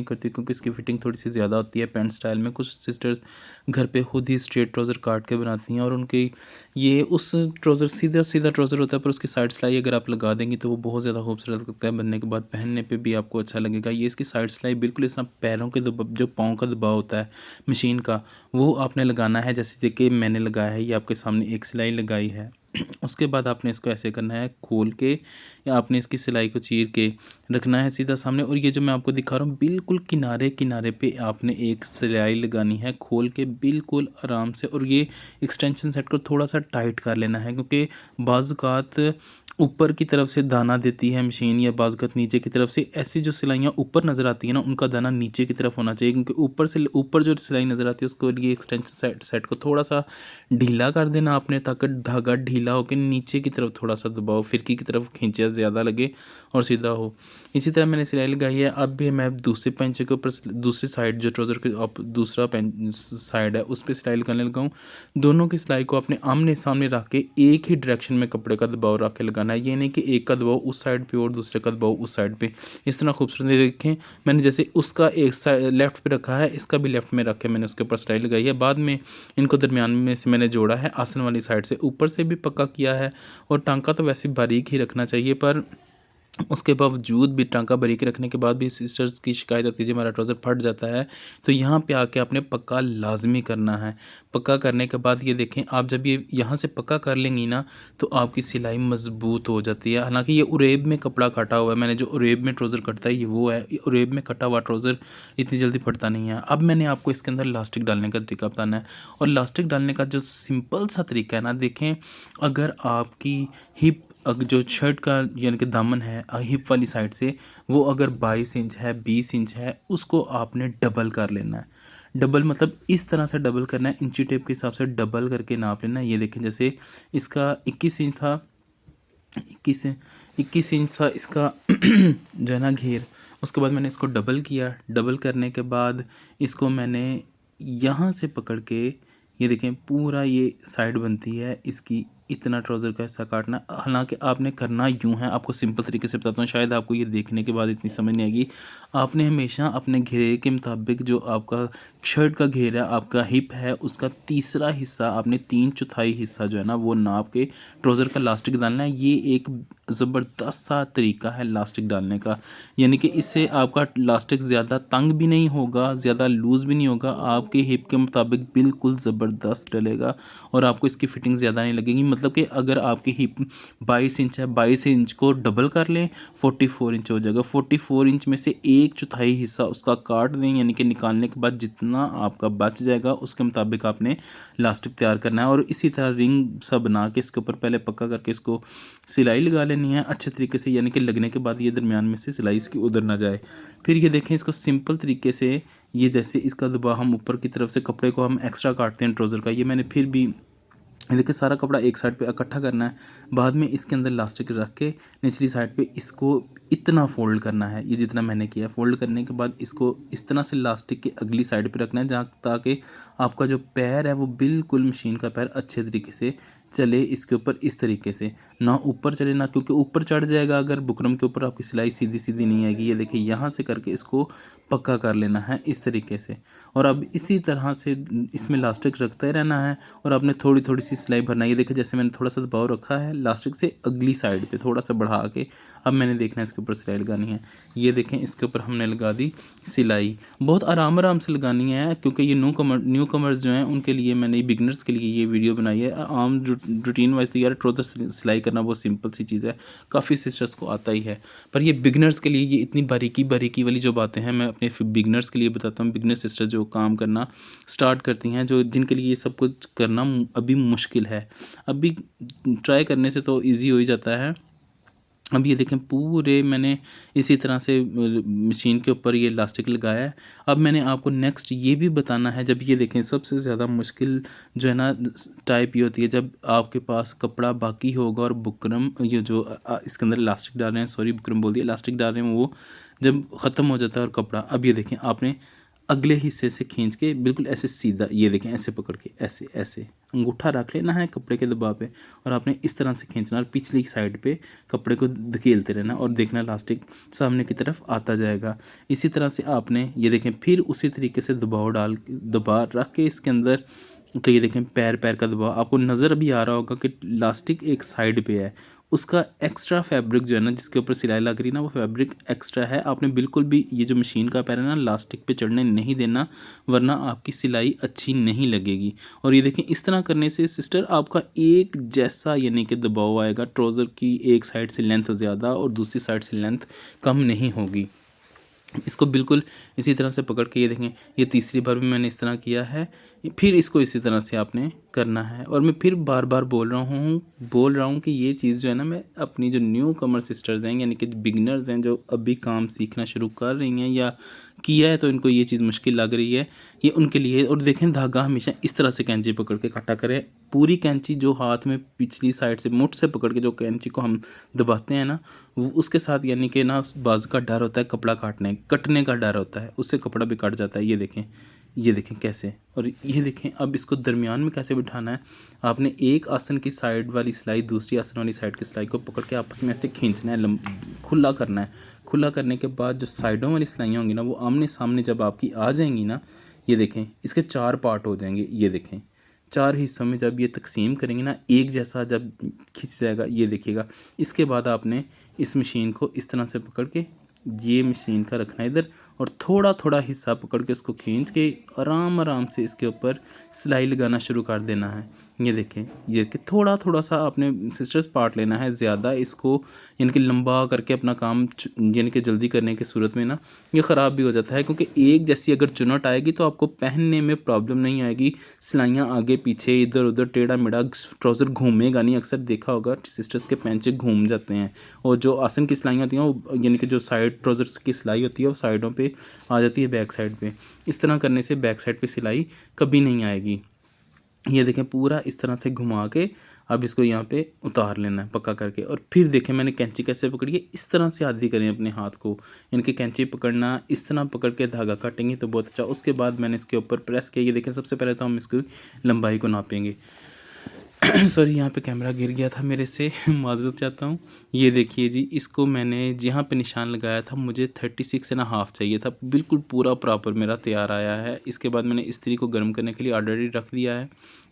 करती क्योंकि इसकी फ़िटिंग थोड़ी सी ज़्यादा होती है पैंट स्टाइल में। कुछ सिस्टर्स घर पे खुद ही स्ट्रेट ट्राउज़र काट के बनाती हैं और उनकी ये उस ट्राउज़र सीधा सीधा ट्राउज़र होता है, पर उसकी साइड सिलाई अगर आप लगा देंगी तो वो बहुत ज़्यादा खूबसूरत लगता है, बनने के बाद पहनने पे भी आपको अच्छा लगेगा। ये इसकी साइड सिलाई बिल्कुल इस तरह पैरों के जो पाँव का दबाव होता है मशीन का, वो आपने लगाना है। जैसे देखिए मैंने लगाया है, ये आपके सामने एक सिलाई लगाई है। उसके बाद आपने इसको ऐसे करना है खोल के, या आपने इसकी सिलाई को चीर के रखना है सीधा सामने। और ये जो मैं आपको दिखा रहा हूँ बिल्कुल किनारे किनारे पे आपने एक सिलाई लगानी है खोल के बिल्कुल आराम से। और ये एक्सटेंशन सेट को थोड़ा सा टाइट कर लेना है, क्योंकि बाज़ ऊपर की तरफ से दाना देती है मशीन, या बाज़ नीचे की तरफ से। ऐसी जो सिलाइयाँ ऊपर नज़र आती है ना, उनका दाना नीचे की तरफ होना चाहिए, क्योंकि ऊपर जो सिलाई नज़र आती है उसको लिए एक्सटेंशन सेट को थोड़ा सा ढीला कर देना आपने, ताकि धागा ढीला होकर नीचे की तरफ थोड़ा सा दबाव फिरकी की तरफ खींचे ज़्यादा लगे और सीधा हो। इसी तरह मैंने सिलाई लगाई है। अब भी मैं दूसरे पंचे के ऊपर दूसरी साइड जो ट्राउज़र के दूसरा साइड है उस पर सिलाई लगाने लगा हूँ। दोनों की सिलाई को अपने आमने सामने रख के एक ही डायरेक्शन में कपड़े का दबाव रख के लगाना है। ये नहीं कि एक का दबाव उस साइड पे और दूसरे का दबाव उस साइड पे। इस तरह खूबसूरत देखें, मैंने जैसे उसका एक साइड लेफ्ट पे रखा है, इसका भी लेफ्ट में रख के मैंने उसके ऊपर सिलाई लगाई है। बाद में इनको दरमियान में से मैंने जोड़ा है आसन वाली साइड से, ऊपर से भी पक्का किया है। और टांका तो वैसे बारीक ही रखना चाहिए, पर उसके बावजूद भी टांका बारीक रखने के बाद भी सिस्टर्स की शिकायत होती है जी हमारा ट्राउज़र फट जाता है। तो यहाँ पे आके आपने पक्का लाजमी करना है। पक्का करने के बाद ये देखें, आप जब ये यहाँ से पक्का कर लेंगी ना, तो आपकी सिलाई मजबूत हो जाती है। हालांकि ये उरेब में कपड़ा काटा हुआ है, मैंने जो उरेब में ट्राउज़र कटता है ये वो है। ये उरेब में कटा हुआ ट्राउज़र इतनी जल्दी फटता नहीं है। अब मैंने आपको इसके अंदर लास्टिक डालने का तरीका बताना है। और लास्टिक डालने का जो सिंपल सा तरीका है ना, देखें, अगर आपकी हिप जो शर्ट का यानी कि दामन है हिप वाली साइड से, वो अगर 22 इंच है 20 इंच है, उसको आपने डबल कर लेना है। डबल मतलब इस तरह से डबल करना है, इंची टेप के हिसाब से डबल करके नाप लेना है। ये देखें, जैसे इसका 21 इंच था, 21 इंच था इसका जो है ना घेर। उसके बाद मैंने इसको डबल किया। डबल करने के बाद इसको मैंने यहाँ से पकड़ के, ये देखें पूरा ये साइड बनती है इसकी, इतना ट्राउज़र का हिस्सा काटना। हालांकि आपने करना यूँ है, आपको सिंपल तरीके से बताता हूँ, शायद आपको ये देखने के बाद इतनी समझ नहीं आएगी। आपने हमेशा अपने घेरे के मुताबिक, जो आपका शर्ट का घेर है, आपका हिप है, उसका तीसरा हिस्सा आपने 3/4 हिस्सा जो है ना वो नाप के ट्राउज़र का लास्टिक डालना है। ये एक ज़बरदस्त सा तरीका है लास्टिक डालने का, यानी कि इससे आपका लास्टिक ज़्यादा तंग भी नहीं होगा, ज़्यादा लूज़ भी नहीं होगा, आपके हिप के मुताबिक बिल्कुल ज़बरदस्त डलेगा और आपको इसकी फ़िटिंग ज़्यादा नहीं लगेगी। मतलब कि अगर आपकी हिप 22 इंच है, 22 इंच को डबल कर लें, 44 इंच हो जाएगा। 44 इंच में से 1/4 हिस्सा उसका काट दें, यानी कि निकालने के बाद जितना आपका बच जाएगा उसके मुताबिक आपने लास्टिक तैयार करना है। और इसी तरह रिंग सा बना के इसके ऊपर पहले पक्का करके इसको सिलाई लगा लेनी है अच्छे तरीके से, यानी कि लगने के बाद ये दरमियान में से सिलाई इसकी उधर ना जाए। फिर ये देखें, इसको सिंपल तरीके से, ये जैसे इसका दबाव हम ऊपर की तरफ से कपड़े को हम एक्स्ट्रा काटते हैं ट्राउज़र का, ये मैंने फिर भी देखिए सारा कपड़ा एक साइड पे इकट्ठा करना है। बाद में इसके अंदर लास्टिक रख के निचली साइड पे इसको इतना फोल्ड करना है, ये जितना मैंने किया। फोल्ड करने के बाद इसको इस तरह से लास्टिक की अगली साइड पे रखना है, जहाँ ताकि आपका जो पैर है वो बिल्कुल मशीन का पैर अच्छे तरीके से चले इसके ऊपर, इस तरीके से ना ऊपर चले ना, क्योंकि ऊपर चढ़ जाएगा अगर बुकरम के ऊपर आपकी सिलाई सीधी सीधी नहीं आएगी। ये देखिए यहाँ से करके इसको पक्का कर लेना है इस तरीके से। और अब इसी तरह से इसमें लास्टिक रखते रहना है और आपने थोड़ी थोड़ी सी सिलाई भरना है। ये देखिए जैसे मैंने थोड़ा सा दबाव रखा है लास्टिक से अगली साइड पे थोड़ा सा बढ़ा के, अब मैंने देखना है इसके ऊपर सिलाई लगानी है। ये देखें इसके ऊपर हमने लगा दी सिलाई, बहुत आराम आराम से लगानी है, क्योंकि ये न्यू कमर्स जो हैं उनके लिए मैंने, बिगनर्स के लिए ये वीडियो बनाई है। आम रूटीन वाइज तो यार ट्राउज़र सिलाई करना बहुत सिंपल सी चीज़ है, काफ़ी सिस्टर्स को आता ही है, पर ये बिगनर्स के लिए ये इतनी बारीकी बारीकी वाली जो बातें हैं मैं अपने बिगनर्स के लिए बताता हूँ। बिगनर सिस्टर जो काम करना स्टार्ट करती हैं, जो जिनके लिए ये सब कुछ करना अभी मुश्किल है, अभी ट्राई करने से तो ईजी हो ही जाता है। अब ये देखें पूरे मैंने इसी तरह से मशीन के ऊपर ये इलास्टिक लगाया है। अब मैंने आपको नेक्स्ट ये भी बताना है, जब ये देखें सबसे ज़्यादा मुश्किल जो है ना टाइप ये होती है, जब आपके पास कपड़ा बाकी होगा और बुकरम ये जो इसके अंदर इलास्टिक डाल रहे हैं, सॉरी बुकरम बोल दिया, इलास्टिक डाल रहे हैं, वो जब ख़त्म हो जाता है और कपड़ा, अब ये देखें आपने अगले हिस्से से खींच के बिल्कुल ऐसे सीधा, ये देखें ऐसे पकड़ के ऐसे ऐसे अंगूठा रख लेना है कपड़े के दबाव पे और आपने इस तरह से खींचना और पिछली साइड पे कपड़े को धकेलते रहना और देखना इलास्टिक सामने की तरफ आता जाएगा। इसी तरह से आपने ये देखें फिर उसी तरीके से दबा रख के इसके अंदर, तो ये देखें पैर पैर का दबाव आपको नज़र भी आ रहा होगा कि इलास्टिक एक साइड पे है, उसका एक्स्ट्रा फैब्रिक जो है ना जिसके ऊपर सिलाई लग रही है ना वो फैब्रिक एक्स्ट्रा है। आपने बिल्कुल भी ये जो मशीन का पैर है ना इलास्टिक पे चढ़ने नहीं देना, वरना आपकी सिलाई अच्छी नहीं लगेगी। और ये देखें इस तरह करने से सिस्टर आपका एक जैसा यानी कि दबाव आएगा, ट्राउज़र की एक साइड से लेंथ ज़्यादा और दूसरी साइड से लेंथ कम नहीं होगी। इसको बिल्कुल इसी तरह से पकड़ के, ये देखें ये तीसरी बार भी मैंने इस तरह किया है, फिर इसको इसी तरह से आपने करना है। और मैं फिर बार बार बोल रहा हूँ कि ये चीज़ जो है ना मैं अपनी जो न्यू कमर सिस्टर्स हैं यानी कि बिगनर्स हैं जो अभी काम सीखना शुरू कर रही हैं या किया है तो इनको ये चीज़ मुश्किल लग रही है, ये उनके लिए। और देखें धागा हमेशा इस तरह से कैंची पकड़ के इकट्ठा करें, पूरी कैंची जो हाथ में पिछली साइड से मुठ से पकड़ के जो कैंची को हम दबाते हैं ना वो उसके साथ यानी कि ना बाज़ का डर होता है, कपड़ा कटने का डर होता है, उससे कपड़ा भी कट जाता है। ये देखें कैसे, और ये देखें अब इसको दरमियान में कैसे बिठाना है। आपने एक आसन की साइड वाली सिलाई दूसरी आसन वाली साइड की सिलाई को पकड़ के आपस में ऐसे खींचना है, खुला करना है। खुला करने के बाद जो साइडों वाली सिलाइयाँ होंगी ना वो आमने सामने जब आपकी आ जाएंगी ना, ये देखें इसके 4 पार्ट हो जाएंगे। ये देखें 4 हिस्सों में जब ये तकसीम करेंगे ना एक जैसा जब खिंच जाएगा, ये देखिएगा। इसके बाद आपने इस मशीन को इस तरह से पकड़ के ये मशीन का रखना है इधर और थोड़ा थोड़ा हिस्सा पकड़ के उसको खींच के आराम आराम से इसके ऊपर सिलाई लगाना शुरू कर देना है। ये देखें ये कि थोड़ा थोड़ा सा आपने सिस्टर्स पार्ट लेना है, ज़्यादा इसको यानी कि लंबा करके अपना काम यानी कि जल्दी करने की सूरत में ना ये ख़राब भी हो जाता है, क्योंकि एक जैसी अगर चुनट आएगी तो आपको पहनने में प्रॉब्लम नहीं आएगी। सिलाइयाँ आगे पीछे इधर उधर टेढ़ा मेढ़ा ट्राउज़र घूमेगा नहीं। अक्सर देखा होगा सिस्टर्स के पैंचे घूम जाते हैं और जो आसन की सिलाइयाँ होती हैं वो यानी कि जो साइड ट्राउज़र्स की सिलाई होती है वो साइडों पे आ जाती है, बैक साइड पे। इस तरह करने से बैक साइड पे सिलाई कभी नहीं आएगी। ये देखें पूरा इस तरह से घुमा के अब इसको यहाँ पे उतार लेना है पक्का करके। और फिर देखें मैंने कैंची कैसे पकड़ी है, इस तरह से आदि करें अपने हाथ को, इनके कैंची पकड़ना इस तरह पकड़ के धागा काटेंगे तो बहुत अच्छा। उसके बाद मैंने इसके ऊपर प्रेस किया। ये देखें सबसे पहले तो हम इसकी लंबाई को नापेंगे। सॉरी यहाँ पे कैमरा गिर गया था मेरे से, माज़रत चाहता हूँ। ये देखिए जी इसको मैंने जहाँ पे निशान लगाया था मुझे 36.5 चाहिए था, बिल्कुल पूरा प्रॉपर मेरा तैयार आया है। इसके बाद मैंने इस्त्री को गर्म करने के लिए ऑलरेडी रख दिया है।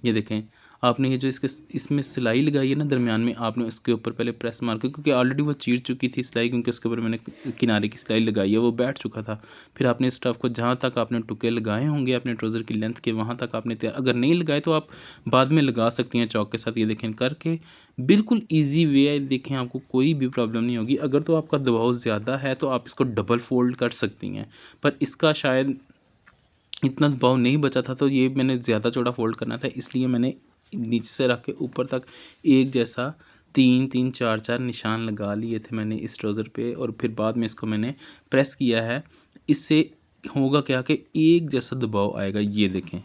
ये देखें आपने ये जो इसमें सिलाई लगाई है ना दरमियान में, आपने उसके ऊपर पहले प्रेस मार के, क्योंकि ऑलरेडी वो चीर चुकी थी सिलाई, क्योंकि उसके ऊपर मैंने किनारे की सिलाई लगाई है वो बैठ चुका था। फिर आपने इस स्टफ़ को जहाँ तक आपने टुके लगाए होंगे अपने ट्राउज़र की लेंथ के वहाँ तक आपने तैयार, अगर नहीं लगाए तो आप बाद में लगा सकती हैं चौक के साथ। ये देखें करके बिल्कुल ईजी वे है, देखें आपको कोई भी प्रॉब्लम नहीं होगी। अगर तो आपका दबाव ज़्यादा है तो आप इसको डबल फोल्ड कर सकती हैं, पर इसका शायद इतना दबाव नहीं बचा था तो ये मैंने ज़्यादा चौड़ा फोल्ड करना था, इसलिए मैंने नीचे से रख के ऊपर तक एक जैसा 3-3 4-4 निशान लगा लिए थे मैंने इस ट्राउज़र पे। और फिर बाद में इसको मैंने प्रेस किया है। इससे होगा क्या कि एक जैसा दबाव आएगा। ये देखें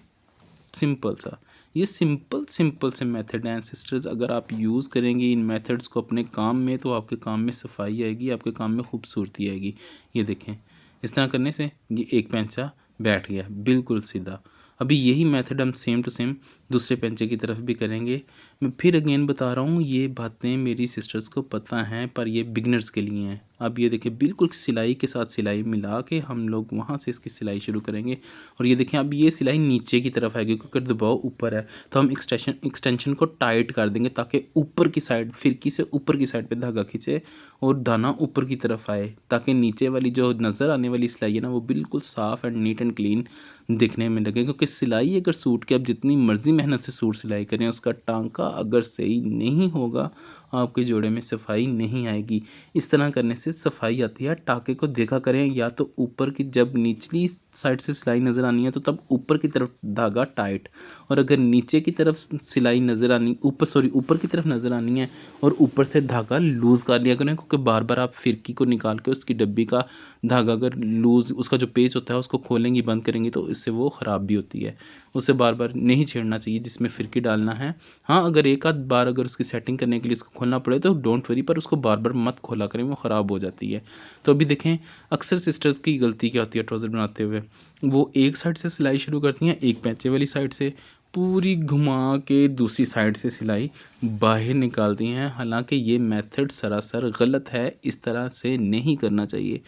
सिंपल सा, ये सिंपल से मेथड हैं सिस्टर्स। अगर आप यूज़ करेंगे इन मेथड्स को अपने काम में तो आपके काम में सफाई आएगी, आपके काम में खूबसूरती आएगी। ये देखें इस तरह करने से ये एक पेंचा बैठ गया बिल्कुल सीधा। अभी यही मेथड हम सेम टू सेम दूसरे पेंचे की तरफ भी करेंगे। मैं फिर अगेन बता रहा हूँ ये बातें मेरी सिस्टर्स को पता हैं पर ये बिगनर्स के लिए हैं। अब ये देखिए बिल्कुल सिलाई के साथ सिलाई मिला के हम लोग वहाँ से इसकी सिलाई शुरू करेंगे। और ये देखें अब ये सिलाई नीचे की तरफ आएगी क्योंकि दबाव ऊपर है, तो हम एक्सटेंशन को टाइट कर देंगे ताकि ऊपर की साइड फिरकी से ऊपर की साइड पे धागा खींचे और दाना ऊपर की तरफ आए, ताकि नीचे वाली जो नज़र आने वाली सिलाई है ना वो बिल्कुल साफ़ एंड नीट एंड क्लीन दिखने में लगे। क्योंकि सिलाई अगर सूट के आप जितनी मर्ज़ी मेहनत से सूट सिलाई करें उसका टांका अगर सही नहीं होगा आपके जोड़े में सफाई नहीं आएगी। इस तरह करने से सफाई आती है। टाँके को देखा करें या तो ऊपर की, जब निचली साइड से सिलाई नज़र आनी है तो तब ऊपर की तरफ धागा टाइट, और अगर नीचे की तरफ सिलाई नज़र आनी ऊपर की तरफ नज़र आनी है और ऊपर से धागा लूज़ कर लिया करें। क्योंकि बार बार आप फिरकी को निकाल के उसकी डब्बी का धागा अगर लूज़ उसका जो पेच होता है उसको खोलेंगी बंद करेंगी तो इससे वो ख़राब भी होती है। उसे बार बार नहीं छेड़ना चाहिए जिसमें फिरकी डालना है। हाँ अगर एक आध बार अगर उसकी सेटिंग करने के लिए उसको खोलना पड़े तो डोंट वरी, पर उसको बार बार मत खोला करें, वो ख़राब हो जाती है। तो अभी देखें अक्सर सिस्टर्स की गलती क्या होती है ट्राउज़र बनाते हुए, वो एक साइड से सिलाई शुरू करती हैं, एक पैचे वाली साइड से पूरी घुमा के दूसरी साइड से सिलाई बाहर निकालती हैं। हालांकि ये मेथड सरासर गलत है, इस तरह से नहीं करना चाहिए।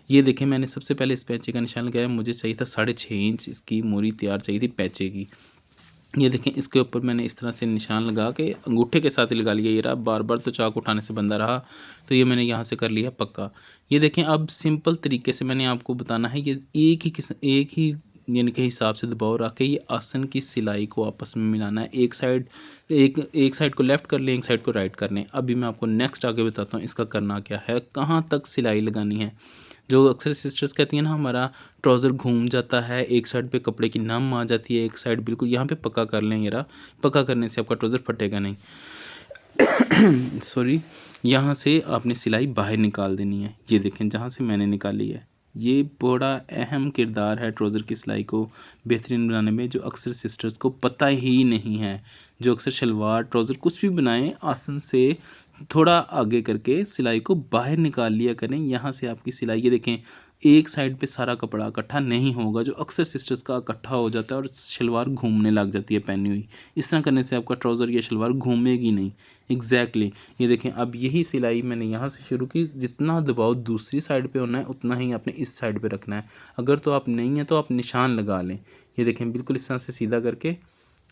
ये देखें, मैंने सबसे पहले इस पैचे का निशान लगाया, मुझे चाहिए था 6.5 इंच इसकी मोरी तैयार चाहिए थी पैचे की। ये देखें, इसके ऊपर मैंने इस तरह से निशान लगा के अंगूठे के साथ ही लगा लिया। ये रहा, बार बार तो चाक उठाने से बंदा रहा, तो ये मैंने यहाँ से कर लिया पक्का। ये देखें, अब सिंपल तरीके से मैंने आपको बताना है, ये एक ही यानी के हिसाब से दबाव रख के ये आसन की सिलाई को आपस में मिलाना है। एक साइड को लेफ़्ट कर लें, एक साइड को राइट कर लें। अभी मैं आपको नेक्स्ट आगे बताता हूँ इसका करना क्या है, कहाँ तक सिलाई लगानी है। जो अक्सर सिस्टर्स कहती हैं ना, हमारा ट्राउज़र घूम जाता है, एक साइड पे कपड़े की नम आ जाती है, एक साइड बिल्कुल, यहाँ पे पक्का कर लें। ये रहा, पक्का करने से आपका ट्राउज़र फटेगा नहीं। सॉरी, यहाँ से आपने सिलाई बाहर निकाल देनी है। ये देखें, जहाँ से मैंने निकाली है, ये बड़ा अहम किरदार है ट्राउज़र की सिलाई को बेहतरीन बनाने में, जो अक्सर सिस्टर्स को पता ही नहीं है। जो अक्सर शलवार ट्राउज़र कुछ भी बनाएं, आसन से थोड़ा आगे करके सिलाई को बाहर निकाल लिया करें। यहाँ से आपकी सिलाई, ये देखें, एक साइड पे सारा कपड़ा इकट्ठा नहीं होगा, जो अक्सर सिस्टर्स का इकट्ठा हो जाता है और शलवार घूमने लग जाती है पहनी हुई। इस तरह करने से आपका ट्राउज़र या शलवार घूमेगी नहीं। एग्जैक्टली ये देखें, अब यही सिलाई मैंने यहाँ से शुरू की। जितना दबाव दूसरी साइड पे होना है उतना ही आपने इस साइड पे रखना है। अगर तो आप नहीं है तो आप निशान लगा लें। ये देखें, बिल्कुल इस तरह से सीधा करके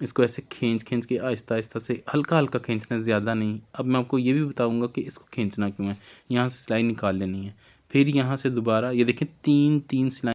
इसको ऐसे खींच के आहिस्ता आहिस्ता से, हल्का हल्का खींचना है, ज़्यादा नहीं। अब मैं आपको ये भी बताऊंगा कि इसको खींचना क्यों है। यहाँ से सिलाई निकाल लेनी है, फिर यहाँ से दोबारा, ये देखें, तीन सिलाई